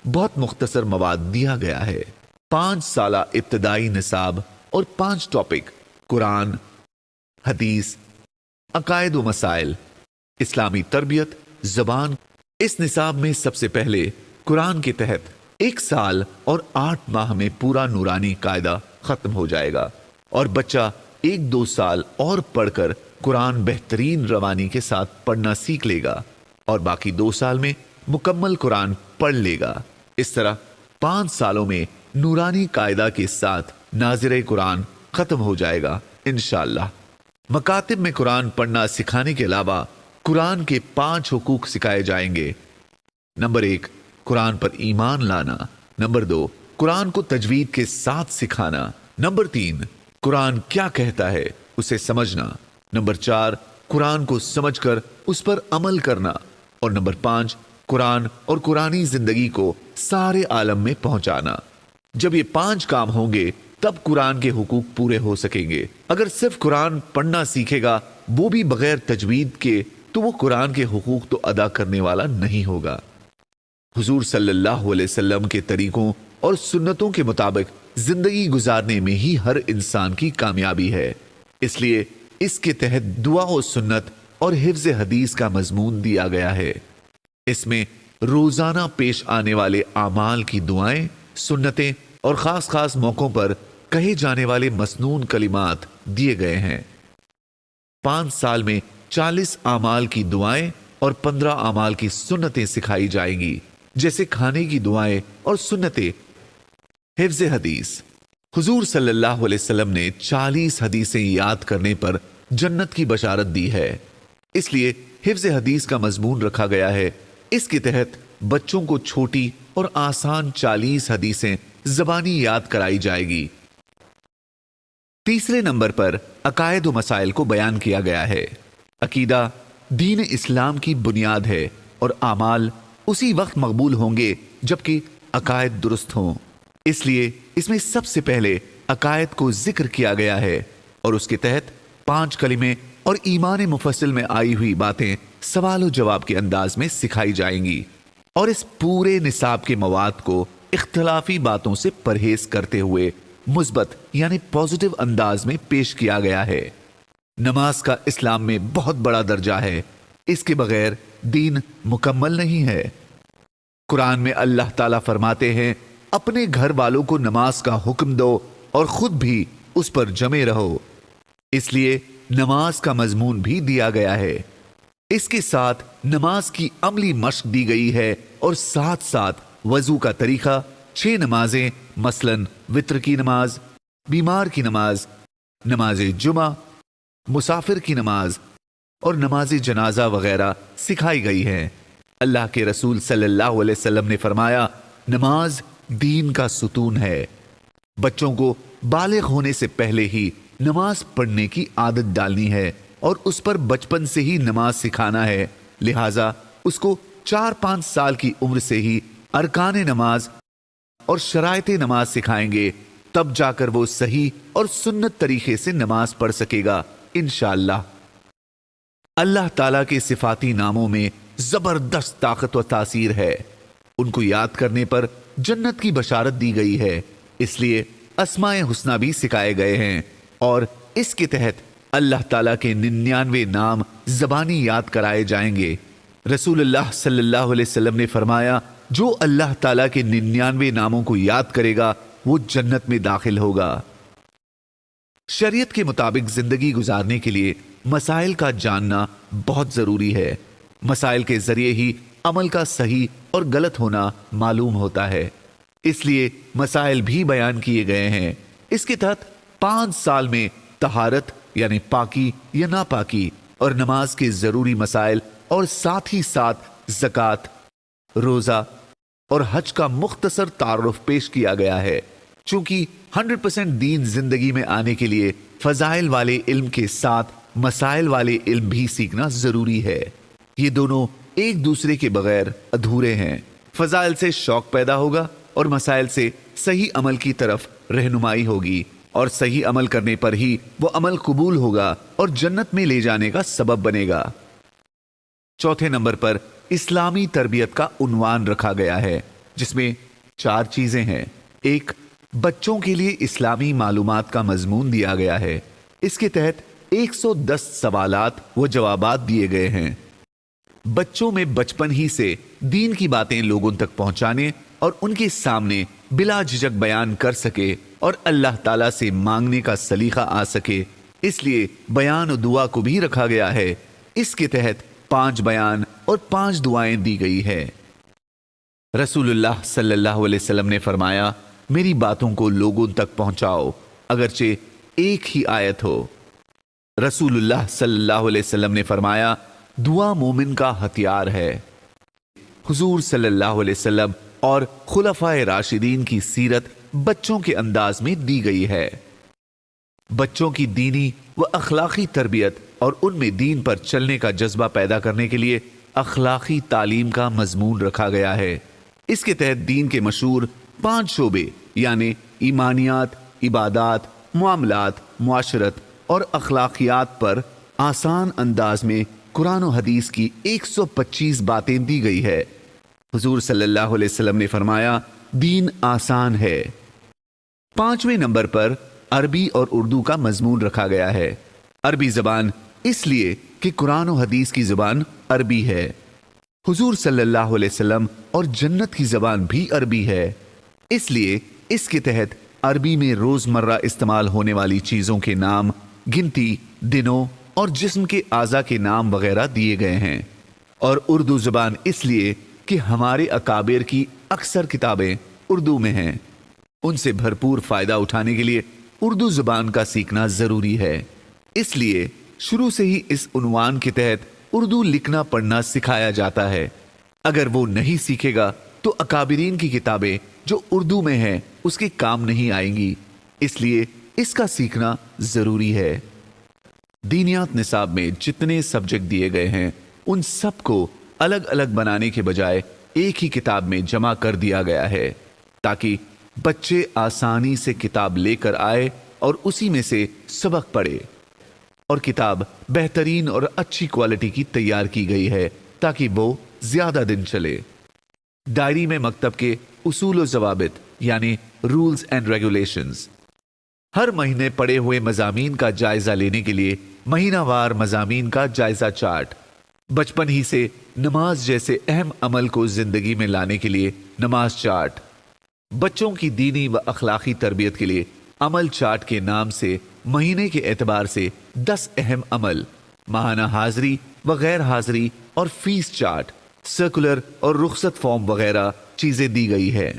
بہت مختصر مواد دیا گیا ہے۔ 5 سالہ ابتدائی نصاب اور 5 ٹاپک قرآن، حدیث، عقائد و مسائل، اسلامی تربیت، زبان۔ اس نصاب میں سب سے پہلے قرآن کے تحت 1 سال اور 8 ماہ میں پورا نورانی قاعدہ ختم ہو جائے گا اور بچہ 1-2 سال اور پڑھ کر قرآن بہترین روانی کے ساتھ پڑھنا سیکھ لے گا اور باقی 2 سال میں مکمل قرآن پڑھ لے گا۔ اس طرح 5 سالوں میں نورانی قاعدہ کے ساتھ ناظر قرآن ختم ہو جائے گا انشاءاللہ۔ مکاتب میں قرآن پڑھنا سکھانے کے علاوہ قرآن کے 5 حقوق سکھائے جائیں گے۔ نمبر 1، قرآن پر ایمان لانا۔ نمبر 2، قرآن کو تجوید کے ساتھ سکھانا۔ نمبر 3، قرآن کیا کہتا ہے اسے سمجھنا۔ نمبر 4، قرآن کو سمجھ کر اس پر عمل کرنا۔ اور نمبر 5، قرآن اور قرآنی زندگی کو سارے عالم میں پہنچانا۔ جب یہ 5 کام ہوں گے تب قرآن کے حقوق پورے ہو سکیں گے۔ اگر صرف قرآن پڑھنا سیکھے گا وہ بھی بغیر تجوید کے تو وہ قرآن کے حقوق تو ادا کرنے والا نہیں ہوگا۔ حضور صلی اللہ علیہ وسلم کے طریقوں اور سنتوں کے مطابق زندگی گزارنے میں ہی ہر انسان کی کامیابی ہے، اس لیے اس کے تحت دعا و سنت اور حفظ حدیث کا مضمون دیا گیا ہے۔ اس میں روزانہ پیش آنے والے اعمال کی دعائیں، سنتیں اور خاص خاص موقعوں پر کہے جانے والے مسنون کلمات دیے گئے ہیں۔ 5 سال میں 40 اعمال کی دعائیں اور 15 اعمال کی سنتیں سکھائی جائیں گی، جیسے کھانے کی دعائیں اور سنتیں۔ حفظ حدیث، حضور صلی اللہ علیہ وسلم نے 40 حدیثیں یاد کرنے پر جنت کی بشارت دی ہے، اس لیے حفظ حدیث کا مضمون رکھا گیا ہے۔ اس کے تحت بچوں کو چھوٹی اور آسان 40 حدیثیں زبانی یاد کرائی جائے گی۔ تیسرے نمبر پر عقائد و مسائل کو بیان کیا گیا ہے۔ عقیدہ دین اسلام کی بنیاد ہے اور اعمال اسی وقت مقبول ہوں گے جبکہ عقائد درست ہوں، اس لیے اس میں سب سے پہلے عقائد کو ذکر کیا گیا ہے اور اس کے تحت 5 کلمے اور ایمان مفصل میں آئی ہوئی باتیں سوال و جواب کے انداز میں سکھائی جائیں گی، اور اس پورے نصاب کے مواد کو اختلافی باتوں سے پرہیز کرتے ہوئے مثبت یعنی پازیٹو انداز میں پیش کیا گیا ہے۔ نماز کا اسلام میں بہت بڑا درجہ ہے، اس کے بغیر دین مکمل نہیں ہے۔ قرآن میں اللہ تعالیٰ فرماتے ہیں، اپنے گھر والوں کو نماز کا حکم دو اور خود بھی اس پر جمے رہو، اس لیے نماز کا مضمون بھی دیا گیا ہے۔ اس کے ساتھ نماز کی عملی مشق دی گئی ہے اور ساتھ ساتھ وضو کا طریقہ، 6 نمازیں مثلاً وتر کی نماز، بیمار کی نماز، نماز جمعہ، مسافر کی نماز اور نماز جنازہ وغیرہ سکھائی گئی ہے۔ اللہ کے رسول صلی اللہ علیہ وسلم نے فرمایا، نماز دین کا ستون ہے۔ بچوں کو بالغ ہونے سے پہلے ہی نماز پڑھنے کی عادت ڈالنی ہے اور اس پر بچپن سے ہی نماز سکھانا ہے، لہٰذا اس کو 4-5 سال کی عمر سے ہی ارکان نماز اور شرائط نماز سکھائیں گے، تب جا کر وہ صحیح اور سنت طریقے سے نماز پڑھ سکے گا انشاءاللہ۔ اللہ تعالیٰ کے صفاتی ناموں میں زبردست طاقت و تاثیر ہے، ان کو یاد کرنے پر جنت کی بشارت دی گئی ہے، اس لیے اسماء حسنی بھی سکھائے گئے ہیں، اور اس کے تحت اللہ تعالیٰ کے 99 نام زبانی یاد کرائے جائیں گے۔ رسول اللہ صلی اللہ علیہ وسلم نے فرمایا، جو اللہ تعالیٰ کے 99 ناموں کو یاد کرے گا وہ جنت میں داخل ہوگا۔ شریعت کے مطابق زندگی گزارنے کے لیے مسائل کا جاننا بہت ضروری ہے۔ مسائل کے ذریعے ہی عمل کا صحیح اور غلط ہونا معلوم ہوتا ہے، اس لیے مسائل بھی بیان کیے گئے ہیں۔ اس کے تحت 5 سال میں طہارت یعنی پاکی یا ناپاکی اور نماز کے ضروری مسائل اور ساتھ ہی ساتھ زکوٰۃ، روزہ اور حج کا مختصر تعارف پیش کیا گیا ہے۔ چونکہ 100% دین زندگی میں آنے کے لیے فضائل والے علم کے ساتھ مسائل والے علم بھی سیکھنا ضروری ہے، یہ دونوں ایک دوسرے کے بغیر ادھورے ہیں۔ فضائل سے شوق پیدا ہوگا اور مسائل سے صحیح عمل کی طرف رہنمائی ہوگی، اور صحیح عمل کرنے پر ہی وہ عمل قبول ہوگا اور جنت میں لے جانے کا سبب بنے گا۔ چوتھے نمبر پر اسلامی تربیت کا عنوان رکھا گیا ہے۔ جس میں 4 چیزیں ہیں۔ ایک، بچوں کے لیے اسلامی معلومات کا مضمون دیا گیا ہے۔ اس کے تحت 110 سوالات و جوابات دیے گئے ہیں۔ بچوں میں بچپن ہی سے دین کی باتیں لوگوں تک پہنچانے اور ان کے سامنے بلا جھجک بیان کر سکے اور اللہ تعالیٰ سے مانگنے کا سلیقہ آ سکے، اس لیے بیان و دعا کو بھی رکھا گیا ہے۔ اس کے تحت 5 بیان اور 5 دعائیں دی گئی ہے۔ رسول اللہ صلی اللہ علیہ وسلم نے فرمایا، میری باتوں کو لوگوں تک پہنچاؤ اگرچہ ایک ہی آیت ہو۔ رسول اللہ صلی اللہ علیہ وسلم نے فرمایا، دعا مومن کا ہتھیار ہے۔ حضور صلی اللہ علیہ وسلم اور خلفائے راشدین کی سیرت بچوں کے انداز میں دی گئی ہے۔ بچوں کی دینی و اخلاقی تربیت اور ان میں دین پر چلنے کا جذبہ پیدا کرنے کے لیے اخلاقی تعلیم کا مضمون رکھا گیا ہے۔ اس کے تحت دین کے مشہور 5 شعبے یعنی ایمانیات، عبادات، معاملات، معاشرت اور اخلاقیات پر آسان انداز میں قرآن و حدیث کی 125 باتیں دی گئی ہے۔ حضور صلی اللہ علیہ وسلم نے فرمایا، دین آسان ہے۔ 5ویں نمبر پر عربی اور اردو کا مضمون رکھا گیا ہے۔ عربی زبان اس لیے کہ قرآن و حدیث کی زبان عربی ہے۔ حضور صلی اللہ علیہ وسلم اور جنت کی زبان بھی عربی ہے، اس لیے اس کے تحت عربی میں روزمرہ استعمال ہونے والی چیزوں کے نام، گنتی، دنوں اور جسم کے اعضاء کے نام وغیرہ دیے گئے ہیں۔ اور اردو زبان اس لیے کہ ہمارے اکابر کی اکثر کتابیں اردو میں ہیں، ان سے بھرپور فائدہ اٹھانے کے لیے اردو زبان کا سیکھنا ضروری ہے۔ اس لیے شروع سے ہی اس عنوان کے تحت اردو لکھنا پڑھنا سکھایا جاتا ہے۔ اگر وہ نہیں سیکھے گا تو اکابرین کی کتابیں جو اردو میں ہیں اس کے کام نہیں آئیں گی، اس لیے اس کا سیکھنا ضروری ہے۔ دینیات نصاب میں جتنے سبجیکٹ دیے گئے ہیں ان سب کو الگ الگ بنانے کے بجائے ایک ہی کتاب میں جمع کر دیا گیا ہے تاکہ بچے آسانی سے کتاب لے کر آئے اور اسی میں سے سبق پڑھے۔ اور کتاب بہترین اور اچھی کوالٹی کی تیار کی گئی ہے تاکہ وہ زیادہ دن چلے۔ ڈائری میں مکتب کے اصول و ضوابط یعنی رولز اینڈ ریگولیشنز، ہر مہینے پڑے ہوئے مضامین کا جائزہ لینے کے لیے مہینہ وار مضامین کا جائزہ چارٹ، بچپن ہی سے نماز جیسے اہم عمل کو زندگی میں لانے کے لیے نماز چارٹ، بچوں کی دینی و اخلاقی تربیت کے لیے عمل چارٹ کے نام سے مہینے کے اعتبار سے 10 اہم عمل، ماہانہ حاضری و غیر حاضری اور فیس چارٹ، سرکولر اور رخصت فارم وغیرہ چیزیں دی گئی ہے۔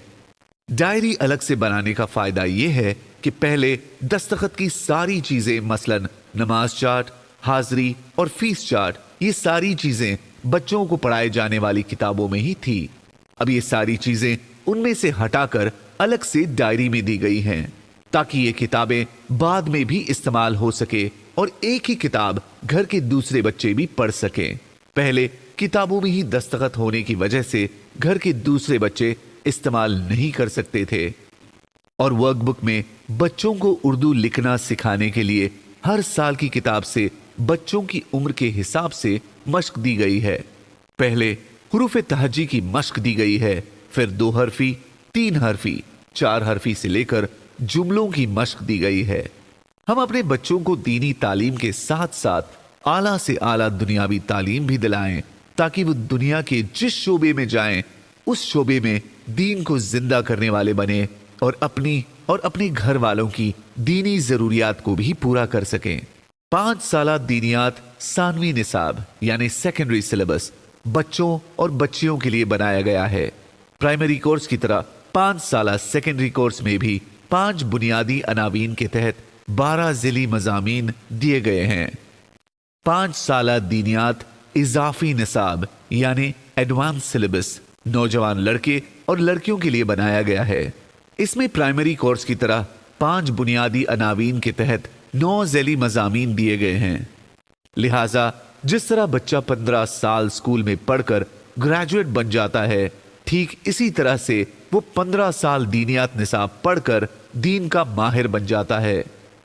ڈائری الگ سے بنانے کا فائدہ یہ ہے کہ پہلے دستخط کی ساری چیزیں مثلا نماز چارٹ، حاضری اور فیس چارٹ، یہ ساری چیزیں بچوں کو پڑھائے جانے والی کتابوں میں ہی تھی۔ اب یہ ساری چیزیں ان میں سے ہٹا کر الگ سے ڈائری میں دی گئی ہیں تاکہ یہ کتابیں بعد میں بھی استعمال ہو سکے اور ایک ہی کتاب گھر کے دوسرے بچے بھی پڑھ سکیں۔ پہلے کتابوں میں ہی دستخط ہونے کی وجہ سے گھر کے دوسرے بچے استعمال نہیں کر سکتے تھے۔ اور ورک بک میں بچوں کو اردو لکھنا سکھانے کے لیے ہر سال کی کتاب سے بچوں کی عمر کے حساب سے مشق دی گئی ہے۔ پہلے حروف تہجی کی مشق دی گئی ہے، پھر 2 حرفی، 3 حرفی، 4 حرفی سے لے کر جملوں کی مشق دی گئی ہے۔ ہم اپنے بچوں کو دینی تعلیم کے ساتھ ساتھ اعلیٰ سے اعلیٰ دنیاوی تعلیم بھی دلائیں تاکہ وہ دنیا کے جس شعبے میں جائیں اس شعبے میں دین کو زندہ کرنے والے بنے اور اپنے گھر والوں کی دینی ضروریات کو بھی پورا کر سکیں۔ 5 سالہ دینیات ثانوی نصاب یعنی سیکنڈری سلیبس بچوں اور بچیوں کے لیے بنایا گیا ہے۔ پرائمری کورس کی طرح 5 سالہ سیکنڈری کورس میں بھی 5 بنیادی عناوین کے تحت 12 ذیلی مضامین دیے گئے ہیں۔ 5 سالہ دینیات اضافی نصاب یعنی ایڈوانس سلیبس نوجوان لڑکے اور لڑکیوں کے لیے بنایا گیا ہے۔ اس میں پرائمری کورس کی طرح 5 بنیادی عناوین کے تحت 9 ذیلی مضامین دیے گئے ہیں۔ لہٰذا جس طرح بچہ 15 سال اسکول میں پڑھ کر گریجویٹ بن جاتا ہے، ٹھیک اسی طرح سے وہ 15 سال دینیات نصاب پڑھ کر دین کا ماہر بن جاتا ہے۔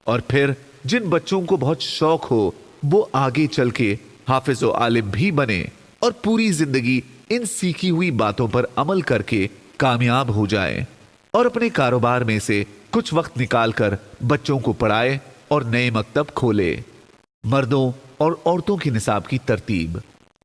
اور پھر جن بچوں کو بہت شوق ہو وہ آگے چل کے حافظ و عالم بھی بنے اور پوری زندگی ان سیکھی ہوئی باتوں پر عمل کر کے کامیاب ہو جائے اور اپنے کاروبار میں سے کچھ وقت نکال کر بچوں کو پڑھائے اور نئے مکتب کھولے۔ مردوں اور عورتوں کے نصاب کی ترتیب۔